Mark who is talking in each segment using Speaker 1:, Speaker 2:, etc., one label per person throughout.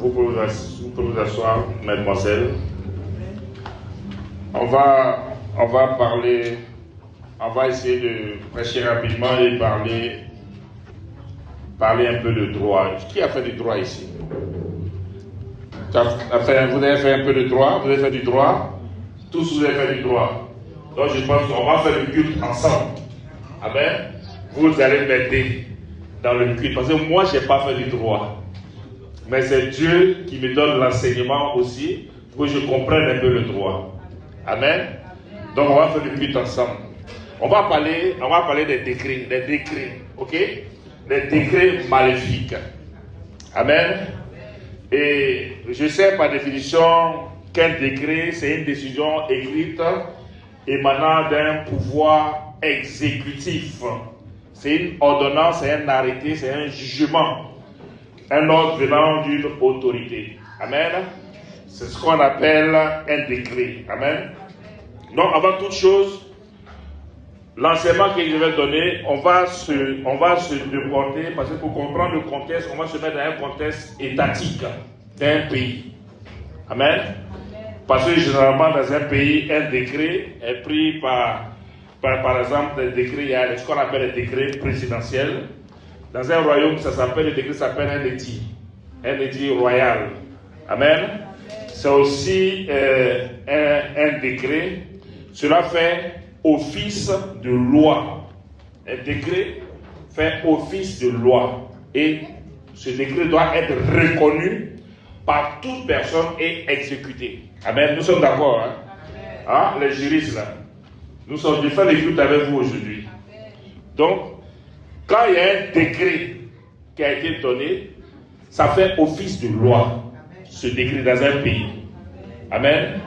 Speaker 1: vous pouvez vous asseoir, mademoiselle. On va parler, on va essayer de prêcher rapidement et parler un peu de droit. Qui a fait du droit ici? Vous avez fait un peu de droit? Vous avez fait du droit? Tous vous avez fait du droit. Donc je pense qu'on va faire le culte ensemble. Amen. Vous allez m'aider dans le culte. Parce que moi, je n'ai pas fait du droit. Mais c'est Dieu qui me donne l'enseignement aussi pour que je comprenne un peu le droit. Amen. Donc on va faire le culte ensemble. On va parler des décrets, ok? Des décrets maléfiques. Amen. Et je sais par définition qu'un décret, c'est une décision écrite émanant d'un pouvoir exécutif. C'est une ordonnance, c'est un arrêté, c'est un jugement. Un ordre venant d'une autorité. Amen. C'est ce qu'on appelle un décret. Amen. Donc, avant toute chose, l'enseignement que je vais donner, on va se déporter, parce que pour comprendre le contexte, on va se mettre dans un contexte étatique d'un pays. Amen. Parce que généralement, dans un pays, un décret est pris par exemple, des décrets, il y a ce qu'on appelle les décrets présidentiels. Dans un royaume, le décret s'appelle un édit royal. Amen. C'est aussi un décret. Cela fait office de loi. Un décret fait office de loi. Et ce décret doit être reconnu par toute personne et exécuté. Amen. Nous sommes d'accord, hein? Les juristes là. Nous sommes de faire l'écoute avec vous aujourd'hui. Donc, quand il y a un décret qui a été donné, ça fait office de loi, ce décret dans un pays. Amen.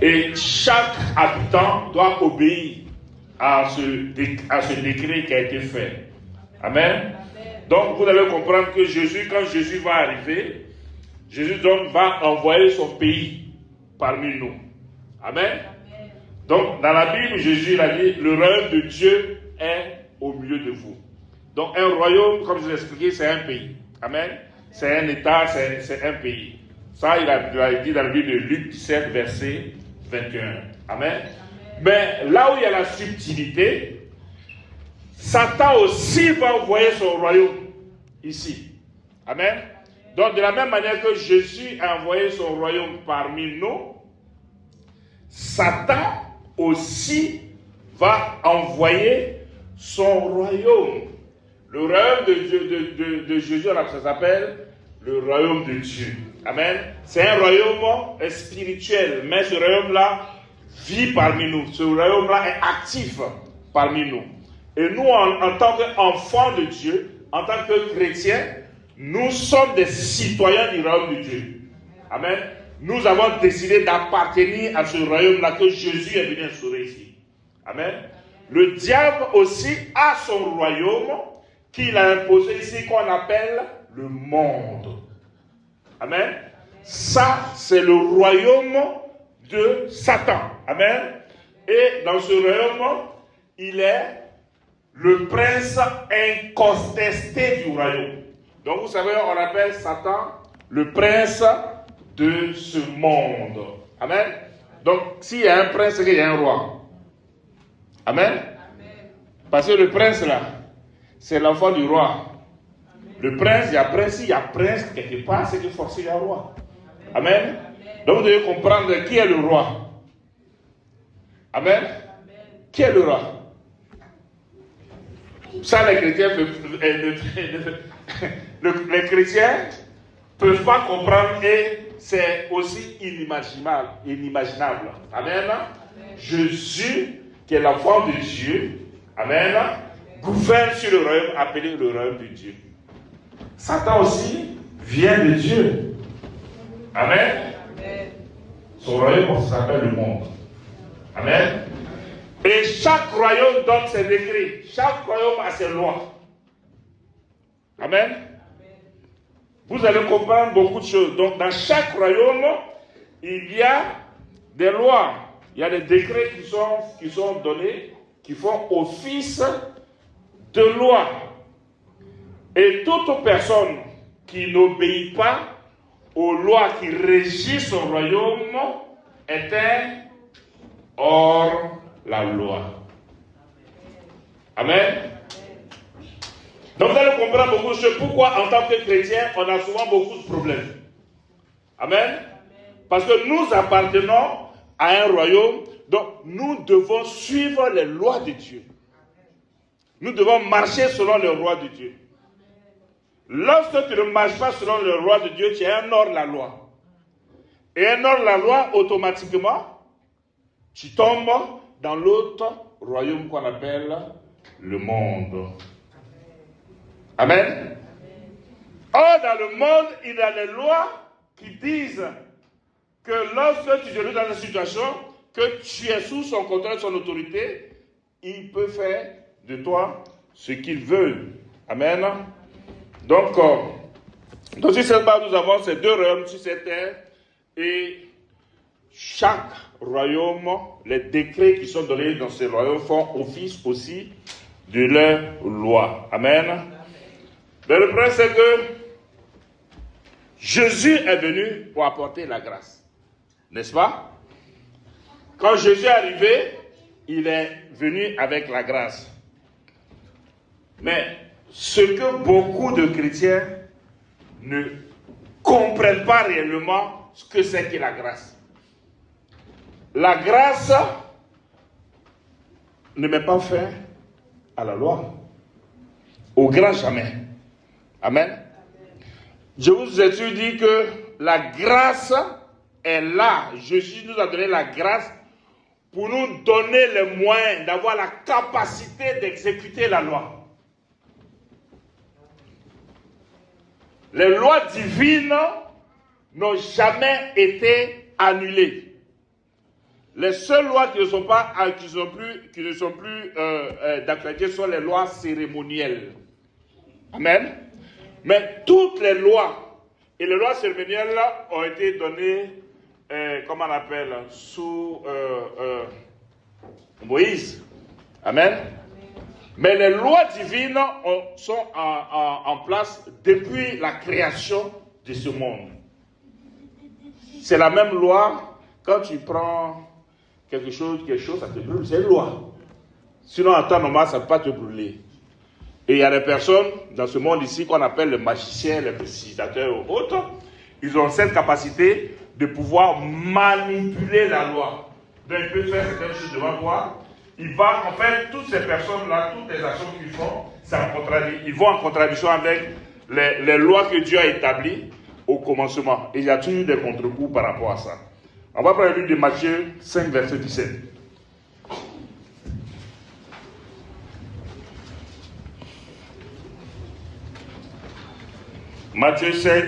Speaker 1: Et chaque habitant doit obéir à ce décret qui a été fait. Amen. Donc, vous allez comprendre que quand Jésus va arriver, Jésus donc va envoyer son pays parmi nous. Amen. Donc, dans la Bible, Jésus a dit, le royaume de Dieu est au milieu de vous. Donc, un royaume, comme je l'ai expliqué, c'est un pays. Amen. C'est un État, c'est un pays. Ça, il a dit dans la Bible de Luc 17, verset 21. Amen. Mais là où il y a la subtilité, Satan aussi va envoyer son royaume ici. Amen. Donc, de la même manière que Jésus a envoyé son royaume parmi nous, Satan aussi va envoyer son royaume. Le royaume de Jésus, ça s'appelle le royaume de Dieu. Amen. C'est un royaume spirituel, mais ce royaume-là vit parmi nous. Ce royaume-là est actif parmi nous. Et nous, en tant qu'enfants de Dieu, en tant que chrétiens, nous sommes des citoyens du royaume de Dieu. Amen. Nous avons décidé d'appartenir à ce royaume-là que Jésus est venu instaurer ici. Amen. Le diable aussi a son royaume qu'il a imposé ici, qu'on appelle le monde. Amen. Ça, c'est le royaume de Satan. Amen. Et dans ce royaume, il est le prince incontesté du royaume. Donc, vous savez, on appelle Satan le prince de ce monde. Amen. Donc, s'il y a un prince, c'est qu'il y a un roi. Amen. Parce que le prince, là, c'est l'enfant du roi. Le prince, il y a prince quelque part, c'est que forcément il y a un roi. Amen. Donc, vous devez comprendre qui est le roi. Amen. Qui est le roi? Ça, les chrétiens les chrétiens ne peuvent pas comprendre et c'est aussi inimaginable. Amen. Jésus, qui est l'enfant de Dieu, amen, gouverne sur le royaume appelé le royaume de Dieu. Satan aussi vient de Dieu. Amen. Son royaume s'appelle le monde. Amen. Et chaque royaume donne ses décrets. Chaque royaume a ses lois. Amen. Vous allez comprendre beaucoup de choses. Donc, dans chaque royaume, il y a des lois. Il y a des décrets qui sont donnés, qui font office de loi. Et toute personne qui n'obéit pas aux lois qui régissent son royaume était hors la loi. Amen. Donc vous allez comprendre beaucoup de choses. Pourquoi en tant que chrétien, on a souvent beaucoup de problèmes. Amen. Parce que nous appartenons à un royaume, donc nous devons suivre les lois de Dieu. Nous devons marcher selon les lois de Dieu. Lorsque tu ne marches pas selon les lois de Dieu, tu es un hors-la-loi. Et un hors-la-loi, automatiquement, tu tombes dans l'autre royaume qu'on appelle le monde. Amen. Or, dans le monde, il y a des lois qui disent que lorsque tu es dans une situation, que tu es sous son contrôle, son autorité, il peut faire de toi ce qu'il veut. Amen. Donc sur cette base, nous avons ces deux royaumes sur cette terre et chaque royaume, les décrets qui sont donnés dans ces royaumes font office aussi de leur loi. Amen. Mais le problème, c'est que Jésus est venu pour apporter la grâce. N'est-ce pas? Quand Jésus est arrivé, il est venu avec la grâce. Mais ce que beaucoup de chrétiens ne comprennent pas réellement, ce que c'est que la grâce. La grâce ne met pas fin à la loi. Au grand jamais. Amen. Je vous ai dit que la grâce est là. Jésus nous a donné la grâce pour nous donner les moyens d'avoir la capacité d'exécuter la loi. Les lois divines n'ont jamais été annulées. Les seules lois qui ne sont plus d'actualité sont les lois cérémonielles. Amen. Mais toutes les lois, et les lois cérémonielles ont été données, comment on appelle, sous Moïse. Amen. Mais les lois divines sont en place depuis la création de ce monde. C'est la même loi. Quand tu prends quelque chose, ça te brûle. C'est une loi. Sinon, en temps normal, ça ne peut pas te brûler. Et il y a des personnes dans ce monde ici qu'on appelle les magiciens, les précipitateurs ou autres. Ils ont cette capacité de pouvoir manipuler la loi. Donc, ils peuvent faire certaines choses devant toi. Il va, en fait, toutes ces personnes-là, toutes les actions qu'ils font, ils vont en contradiction avec les lois que Dieu a établies au commencement. Et il y a toujours des contre-coups par rapport à ça. On va prendre le livre de Matthieu 5, verset 17. Matthieu 5,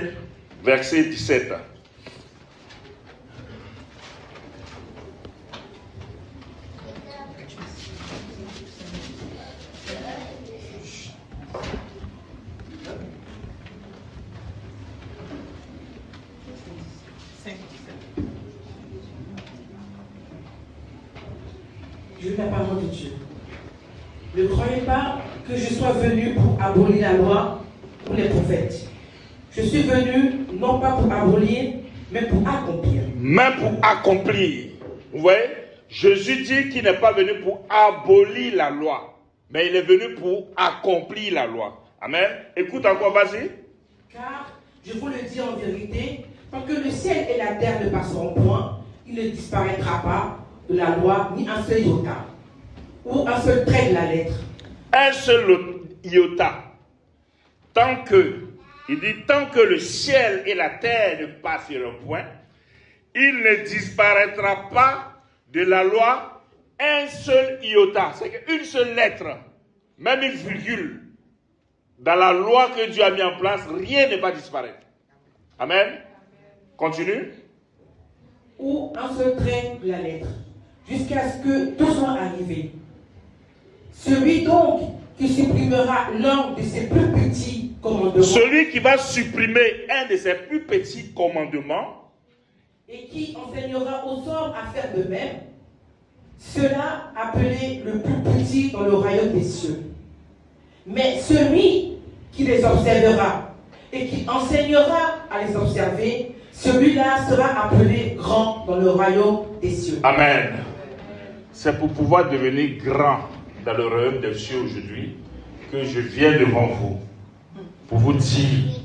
Speaker 1: verset 17.
Speaker 2: Je lis la parole de Dieu. Ne croyez pas que je sois venu pour abolir la loi ou les prophètes. Je suis venu non pas pour abolir, mais pour accomplir.
Speaker 1: Même pour accomplir. Vous voyez, Jésus dit qu'il n'est pas venu pour abolir la loi, mais il est venu pour accomplir la loi. Amen. Écoute encore, vas-y.
Speaker 2: Car, je vous le dis en vérité, tant que le ciel et la terre ne passeront point, il ne disparaîtra pas de la loi, ni un seul iota, ou un seul trait de la lettre.
Speaker 1: Un seul iota. Il dit, tant que le ciel et la terre ne passeront point, il ne disparaîtra pas de la loi un seul iota. C'est qu'une seule lettre, même une virgule, dans la loi que Dieu a mis en place, rien ne va disparaître. Amen. Continue.
Speaker 2: Ou un seul trait de la lettre, jusqu'à ce que tout soit arrivé. Celui donc qui supprimera l'un de ses plus petits commandements.
Speaker 1: Celui qui va supprimer un de ses plus petits commandements.
Speaker 2: Et qui enseignera aux hommes à faire de même, cela appelé le plus petit dans le royaume des cieux. Mais celui qui les observera et qui enseignera à les observer, celui-là sera appelé grand dans le royaume des cieux.
Speaker 1: Amen. C'est pour pouvoir devenir grand dans le royaume des cieux aujourd'hui que je viens devant vous pour vous dire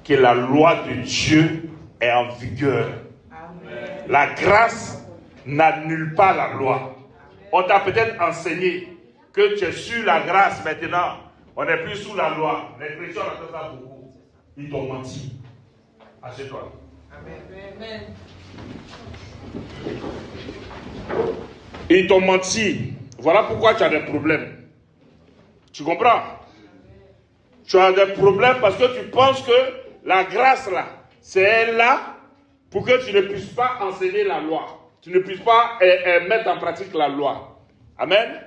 Speaker 1: que la loi de Dieu est en vigueur. Amen. La grâce n'annule pas la loi. On t'a peut-être enseigné que tu es sur la grâce maintenant. On n'est plus sous la loi. Les chrétiens ont fait ça beaucoup. Ils t'ont menti. Assieds-toi. Amen. Ils t'ont menti. Voilà pourquoi tu as des problèmes. Tu comprends? Tu as des problèmes parce que tu penses que la grâce là, c'est là pour que tu ne puisses pas enseigner la loi. Tu ne puisses pas mettre en pratique la loi. Amen.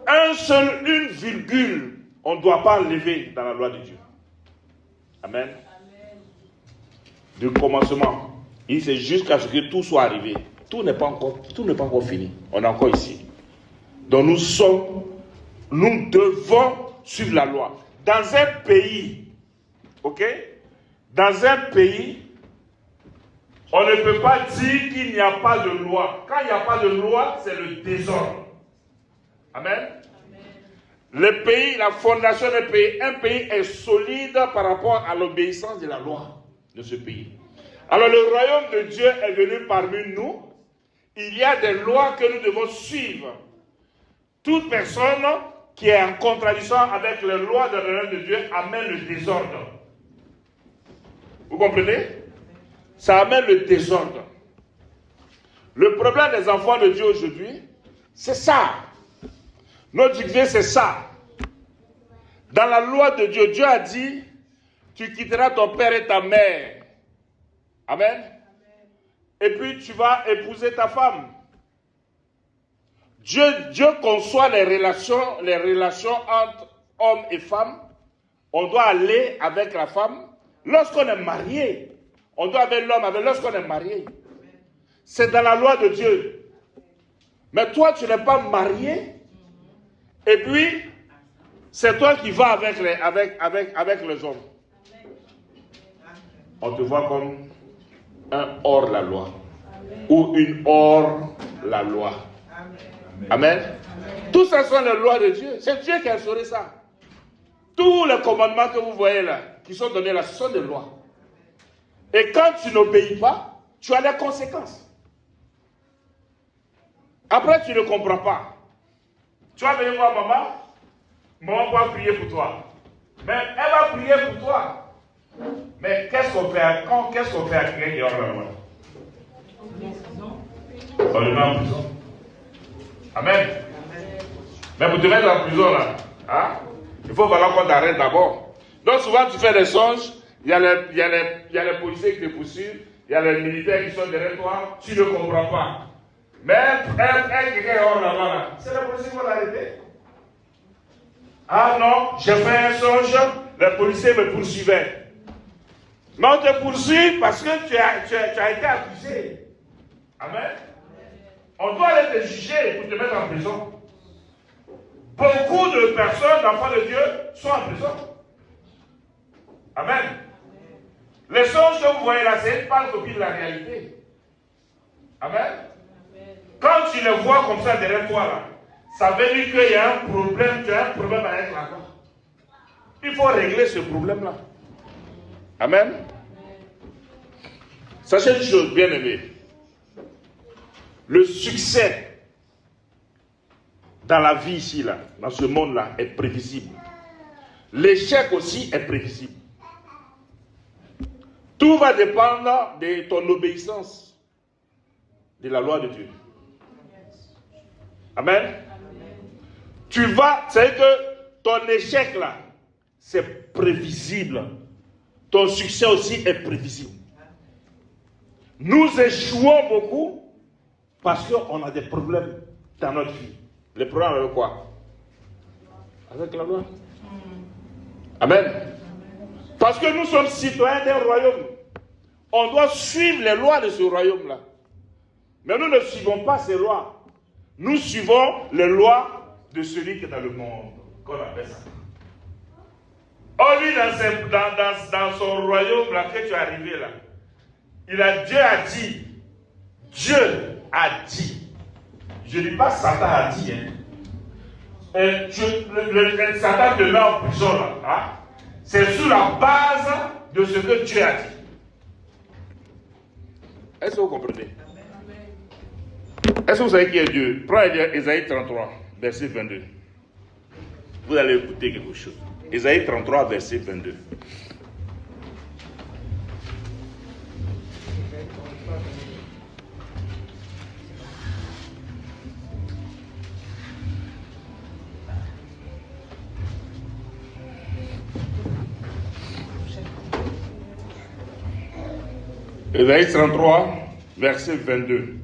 Speaker 1: Une virgule, on ne doit pas enlever dans la loi de Dieu. Amen. Du commencement, c'est jusqu'à ce que tout soit arrivé. Tout n'est pas encore fini. On est encore ici. Donc nous devons suivre la loi. Dans un pays, ok? Dans un pays, on ne peut pas dire qu'il n'y a pas de loi. Quand il n'y a pas de loi, c'est le désordre. Amen. Le pays, la fondation d'un pays, un pays est solide par rapport à l'obéissance de la loi de ce pays. Alors le royaume de Dieu est venu parmi nous. Il y a des lois que nous devons suivre. Toute personne qui est en contradiction avec les lois de royaume de Dieu amène le désordre. Vous comprenez? Ça amène le désordre. Le problème des enfants de Dieu aujourd'hui, c'est ça. Notre idée, c'est ça. Dans la loi de Dieu, Dieu a dit, tu quitteras ton père et ta mère. Amen. Et puis tu vas épouser ta femme. Dieu conçoit les relations entre hommes et femmes. On doit aller avec la femme. Lorsqu'on est marié, on doit avec l'homme lorsqu'on est marié. C'est dans la loi de Dieu. Mais toi, tu n'es pas marié. Et puis, c'est toi qui vas avec les hommes. On te voit comme un hors la loi. Ou une hors la loi. Amen. Tout ça sont les lois de Dieu. C'est Dieu qui a instauré ça. Tous les commandements que vous voyez là, qui sont donnés là, ce sont des lois. Et quand tu n'obéis pas, tu as les conséquences. Après, tu ne comprends pas. Tu vas venir voir maman. Maman va prier pour toi. Mais elle va prier pour toi. Mais qu'est-ce qu'on fait à quelqu'un qui est hors la loi? On le met en prison. Amen. Mais pour te mettre en prison là, hein, il faut falloir qu'on t'arrête d'abord. Donc souvent tu fais des songes, il y a les policiers qui te poursuivent, il y a les militaires qui sont derrière toi, tu ne comprends pas. Mais quelqu'un est hors la loi là, c'est les policiers qui vont l'arrêter. Ah non, j'ai fait un songe, les policiers me poursuivaient. Mais on te poursuit parce que tu as été accusé. Amen. On doit aller te juger pour te mettre en prison. Beaucoup de personnes, d'enfants de Dieu, sont en prison. Amen. Les songes que vous voyez là, c'est une pâle copie de la réalité. Amen. Quand tu les vois comme ça derrière toi là, ça veut dire qu'il y a un problème, tu as un problème avec la loi. Il faut régler ce problème-là. Amen. Sachez une chose, bien aimé. Le succès dans la vie ici, là, dans ce monde-là, est prévisible. L'échec aussi est prévisible. Tout va dépendre de ton obéissance de la loi de Dieu. Amen. C'est que ton échec là, c'est prévisible. Ton succès aussi est prévisible. Nous échouons beaucoup parce qu'on a des problèmes dans notre vie. Les problèmes avec quoi? Avec la loi. Amen. Parce que nous sommes citoyens d'un royaume. On doit suivre les lois de ce royaume-là. Mais nous ne suivons pas ces lois. Nous suivons les lois de celui qui est dans le monde. Qu'on appelle ça. Oh, lui, dans son royaume, là, que tu es arrivé là, Dieu a dit. Dieu a dit. Je ne dis pas Satan a dit. Hein. Satan te met en prison là. Hein? C'est sur la base de ce que Dieu a dit. Est-ce que vous comprenez? Est-ce que vous savez qui est Dieu? Prenez Ésaïe 33, verset 22. Vous allez écouter quelque chose. Ésaïe 33, verset 22. Ésaïe 33, verset 22.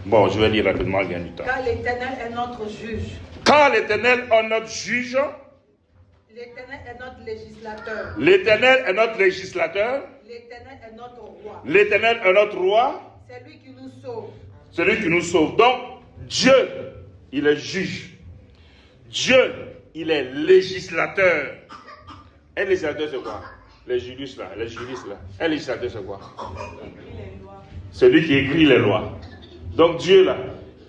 Speaker 1: Bon, je vais lire rapidement, il y a du temps.
Speaker 3: Car l'Éternel est notre juge.
Speaker 1: Car l'Éternel est notre juge.
Speaker 3: L'Éternel est notre législateur.
Speaker 1: L'Éternel est notre législateur.
Speaker 3: L'Éternel est notre roi.
Speaker 1: L'Éternel est notre roi.
Speaker 3: C'est lui qui nous sauve.
Speaker 1: Celui qui nous sauve. Donc, Dieu, il est juge. Dieu, il est législateur. Un législateur, c'est quoi? Les juristes là, Un législateur, c'est quoi? Celui qui écrit les lois. Donc Dieu là,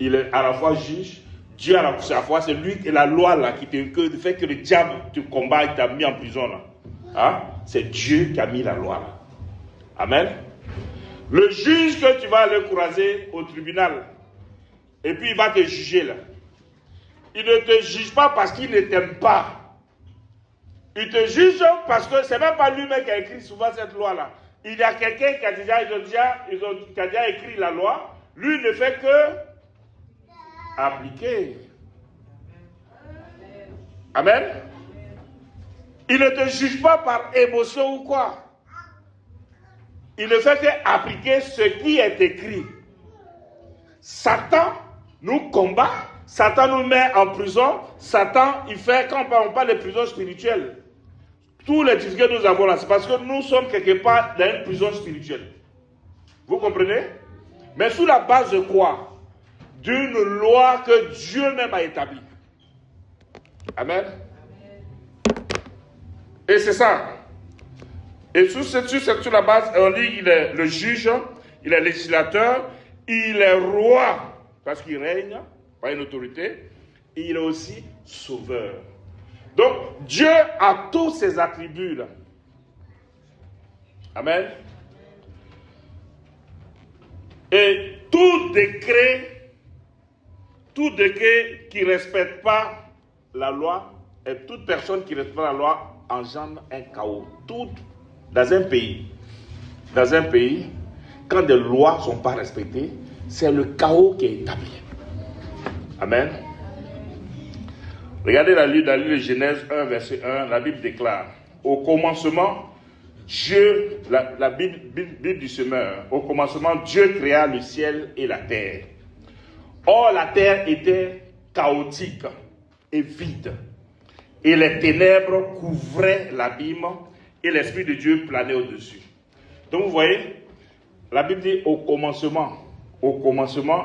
Speaker 1: il est à la fois juge. Dieu à la fois, c'est lui et la loi là qui fait que le diable te combat et t'a mis en prison là. Hein? C'est Dieu qui a mis la loi là. Amen. Le juge que tu vas aller croiser au tribunal, et puis il va te juger là. Il ne te juge pas parce qu'il ne t'aime pas. Il te juge parce que c'est même pas lui-même qui a écrit souvent cette loi-là. Il y a quelqu'un qui a déjà écrit la loi. Lui ne fait que appliquer. Amen. Il ne te juge pas par émotion ou quoi. Il ne fait que appliquer ce qui est écrit. Satan nous combat. Satan nous met en prison. Satan, il fait, quand on parle de prison spirituelle, tous les difficultés que nous avons là, c'est parce que nous sommes quelque part dans une prison spirituelle. Vous comprenez? Mais sous la base de quoi? D'une loi que Dieu même a établie. Amen. Et c'est ça. Et sur la base, on dit qu'il est le juge, il est législateur, il est roi, parce qu'il règne par une autorité, et il est aussi sauveur. Donc, Dieu a tous ces attributs-là. Amen. Et tout décret qui ne respecte pas la loi, et toute personne qui ne respecte pas la loi engendre un chaos. Tout dans un pays, quand des lois ne sont pas respectées, c'est le chaos qui est établi. Amen. Regardez dans le livre de Genèse 1, verset 1, la Bible déclare, au commencement, Dieu, la Bible du semeur, au commencement, Dieu créa le ciel et la terre. Or, la terre était chaotique et vide, et les ténèbres couvraient l'abîme, et l'Esprit de Dieu planait au-dessus. Donc, vous voyez, la Bible dit au commencement,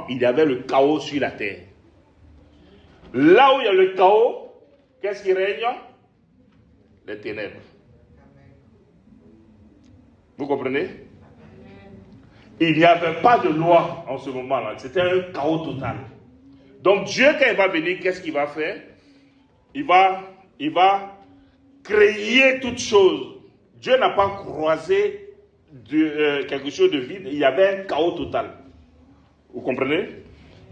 Speaker 1: il y avait le chaos sur la terre. Là où il y a le chaos, qu'est-ce qui règne? Les ténèbres. Vous comprenez? Il n'y avait pas de loi en ce moment-là. C'était un chaos total. Donc Dieu, quand il va venir, qu'est-ce qu'il va faire? Il va créer toutes choses. Dieu n'a pas croisé quelque chose de vide. Il y avait un chaos total. Vous comprenez?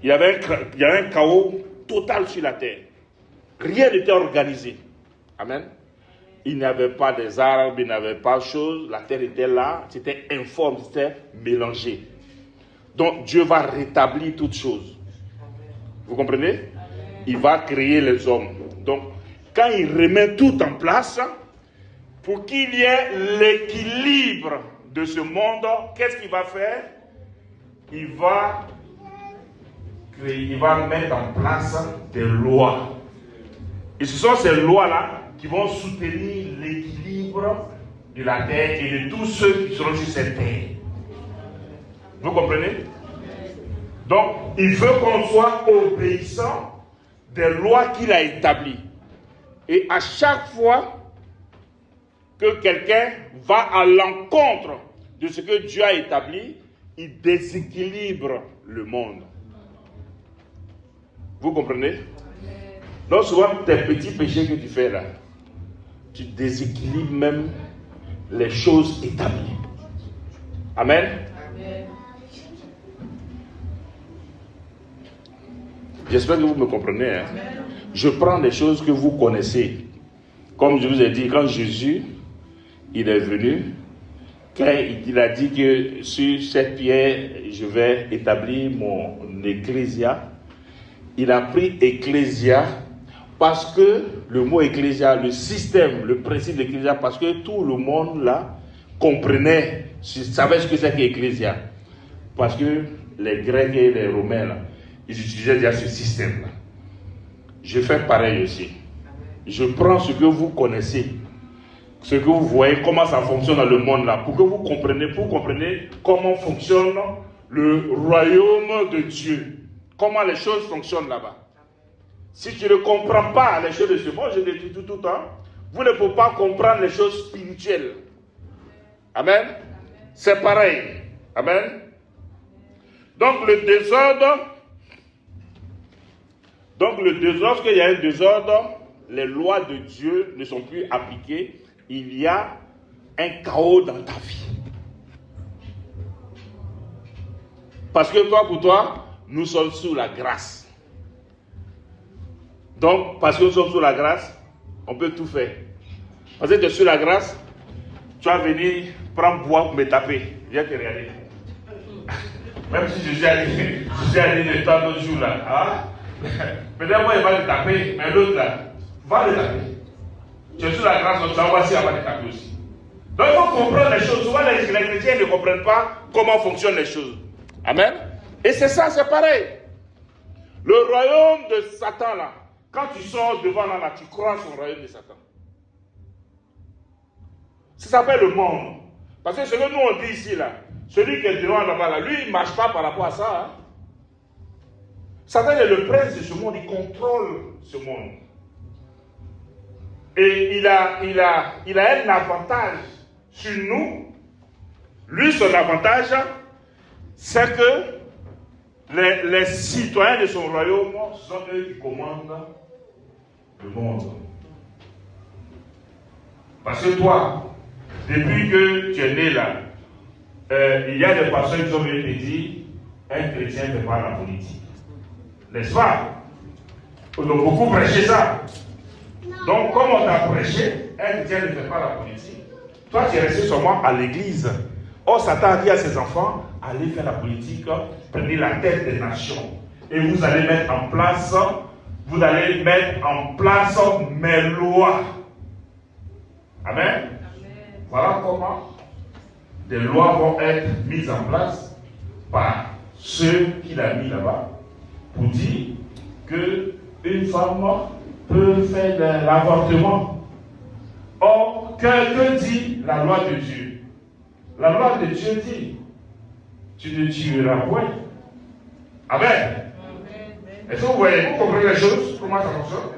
Speaker 1: Il y avait un chaos total sur la terre. Rien n'était organisé. Amen. Il n'y avait pas des arbres, il n'y avait pas de choses. La terre était là, c'était informe, c'était mélangé. Donc Dieu va rétablir toutes choses. Vous comprenez? Il va créer les hommes. Donc quand il remet tout en place, pour qu'il y ait l'équilibre de ce monde, qu'est-ce qu'il va faire? Il va mettre en place des lois. Et ce sont ces lois-là qui vont soutenir l'équilibre de la terre et de tous ceux qui seront sur cette terre. Vous comprenez? Donc, il veut qu'on soit obéissant des lois qu'il a établies. Et à chaque fois que quelqu'un va à l'encontre de ce que Dieu a établi, il déséquilibre le monde. Vous comprenez? Donc souvent, tes petits péchés que tu fais là, tu déséquilibres même les choses établies. Amen. Amen. J'espère que vous me comprenez. Hein? Je prends des choses que vous connaissez. Comme je vous ai dit, quand Jésus il est venu, quand il a dit que sur cette pierre, je vais établir mon ecclésia, il a pris ecclésia parce que le mot ecclésia, le système, le principe d'ecclésia, parce que tout le monde là comprenait, savait ce que c'est qu'ecclésia. Parce que les Grecs et les Romains là, ils utilisaient déjà ce système là. Je fais pareil aussi. Je prends ce que vous connaissez, ce que vous voyez, comment ça fonctionne dans le monde là, pour que vous compreniez comment fonctionne le royaume de Dieu, comment les choses fonctionnent là-bas. Si tu ne comprends pas les choses de ce monde, je le dis tout le temps, vous ne pouvez pas comprendre les choses spirituelles. Amen. C'est pareil. Amen. Donc le désordre, lorsqu'il y a un désordre, les lois de Dieu ne sont plus appliquées, il y a un chaos dans ta vie. Parce que pour toi, nous sommes sous la grâce. Donc, parce que nous sommes sous la grâce, on peut tout faire. Parce que tu es sous la grâce, tu vas venir prendre bois pour me taper. Viens te regarder. Même si je suis allé le temps d'autres jours là. Hein? Peut-être moi il va le taper, mais l'autre là, va le taper. Tu es sous la grâce, donc tu vas voir si elle va le taper aussi. Donc il faut comprendre les choses. Souvent les chrétiens ne comprennent pas comment fonctionnent les choses. Amen. Et c'est ça, c'est pareil. Le royaume de Satan là, quand tu sors devant là, tu crois sur le royaume de Satan. Ça s'appelle le monde. Parce que ce que nous on dit ici là, celui qui est devant là-bas là, lui il ne marche pas par rapport à ça. Hein. Satan est le prince de ce monde, il contrôle ce monde. Et il a un avantage sur nous. Lui, son avantage, c'est que les citoyens de son royaume sont eux qui commandent le monde. Parce que toi, depuis que tu es né là, il y a des personnes qui ont venues te dire un chrétien ne fait pas la politique. N'est-ce pas? On a beaucoup prêché ça. Donc, comme on t'a prêché, un chrétien ne fait pas la politique. Toi, tu es resté seulement à l'église. Or, Satan a dit à ses enfants, allez faire la politique, prenez la tête des nations. Et vous allez mettre en place mes lois. Amen. Voilà comment des lois vont être mises en place par ceux qu'il a mis là-bas pour dire qu'une femme peut faire de l'avortement. Or, que dit la loi de Dieu? La loi de Dieu dit, tu ne tueras point. Amen. Est-ce que vous voyez, vous comprenez les choses, comment ça fonctionne?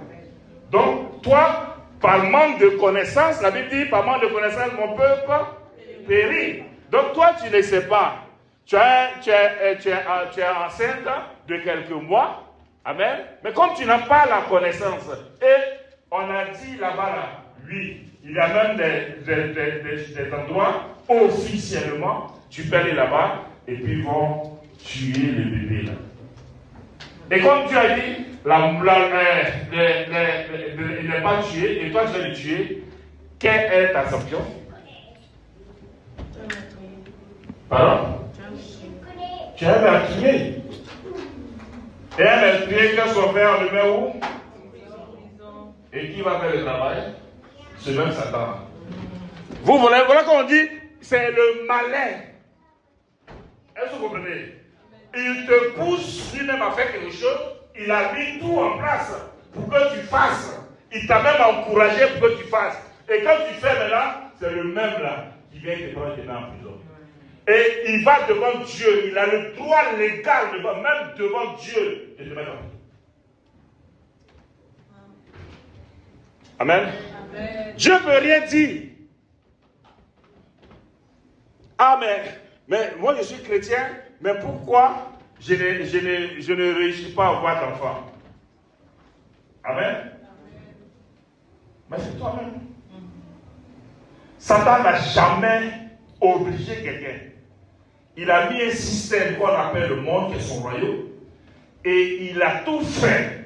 Speaker 1: Donc, toi, par manque de connaissance, la Bible dit, par manque de connaissance, mon peuple périt. Donc, toi, tu ne sais pas. Tu es enceinte de quelques mois. Amen. Mais comme tu n'as pas la connaissance, et on a dit là-bas, là, oui, il y a même des endroits, officiellement, tu peux aller là-bas, et puis ils vont tuer le bébé là. Et comme tu as dit, il n'est pas tué, et toi tu vas le tuer, quelle est ta sanction? Pardon? Tu as un meurtrier. Et un meurtrier, quand son père le met où? Et qui va faire le travail? C'est même Satan. Vous voyez, voilà qu'on dit, c'est le malin. Est-ce que vous comprenez? Il te pousse lui-même à faire quelque chose, il a mis tout en place pour que tu fasses. Il t'a même encouragé pour que tu fasses. Et quand tu fais maintenant, c'est le même là qui vient te prendre en prison. Et il va devant Dieu, il a le droit légal, même devant Dieu, de te mettre en prison. Amen.
Speaker 3: Amen.
Speaker 1: Dieu ne peut rien dire. Ah, mais moi je suis chrétien, mais pourquoi je ne réussis pas à avoir d'enfant? Amen. Mais c'est toi-même. Satan n'a jamais obligé quelqu'un. Il a mis un système qu'on appelle le monde, qui est son royaume, et il a tout fait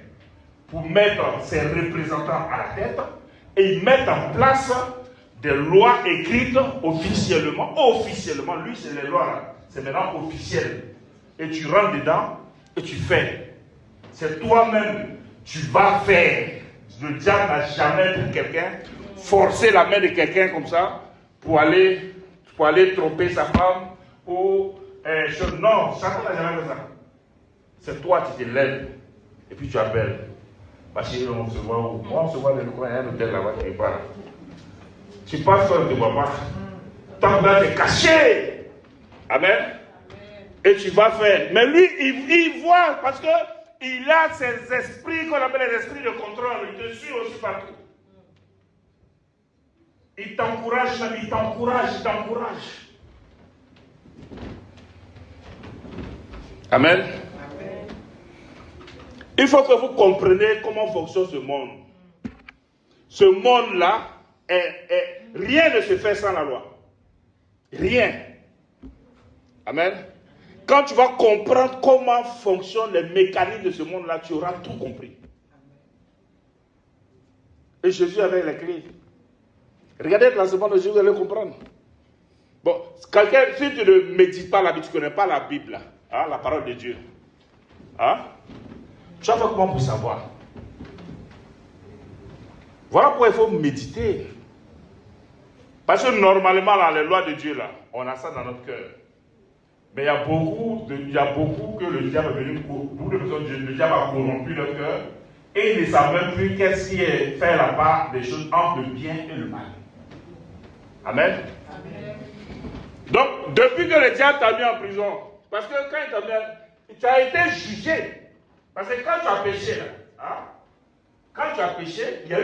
Speaker 1: pour mettre ses représentants à la tête et mettre en place des lois écrites officiellement. Officiellement, lui, c'est les lois là. C'est maintenant officiel. Et tu rentres dedans et tu fais. C'est toi-même, tu vas faire. Le diable n'a jamais pris quelqu'un, forcer la main de quelqu'un comme ça pour aller tromper sa femme ou non, Satan n'a jamais fait ça. C'est toi qui te lèves et puis tu appelles. Parce qu'on se voit où? On se voit dans le coin, il y a un hôtel là-bas qui est pas. Tu passes, on ne te voit pas. Tant que tu es caché. Amen. Et tu vas faire. Mais lui, il voit parce que il a ces esprits qu'on appelle les esprits de contrôle. Il te suit aussi partout. Il t'encourage, même il t'encourage. Amen. Il faut que vous compreniez comment fonctionne ce monde. Ce monde-là, rien ne se fait sans la loi. Rien. Amen. Quand tu vas comprendre comment fonctionnent les mécanismes de ce monde-là, tu auras tout compris. Et Jésus avait les clés. Regardez le lancement de Jésus, vous allez comprendre. Bon, quelqu'un, si tu ne médites pas la Bible, tu ne connais pas la Bible, hein, la parole de Dieu, hein, tu vas faire comment pour savoir? Voilà pourquoi il faut méditer. Parce que normalement, dans les lois de Dieu, là, on a ça dans notre cœur. Mais il y a beaucoup que le diable est venu pour. Beaucoup de personnes, le diable a corrompu leur cœur. Et ils ne savent même plus qu'est-ce qui est faire la part des choses entre le bien et le mal. Amen. Amen. Donc, depuis que le diable t'a mis en prison, parce que quand il t'a mis, tu as été jugé. Parce que quand tu as péché, là, hein, quand tu as péché, il y a eu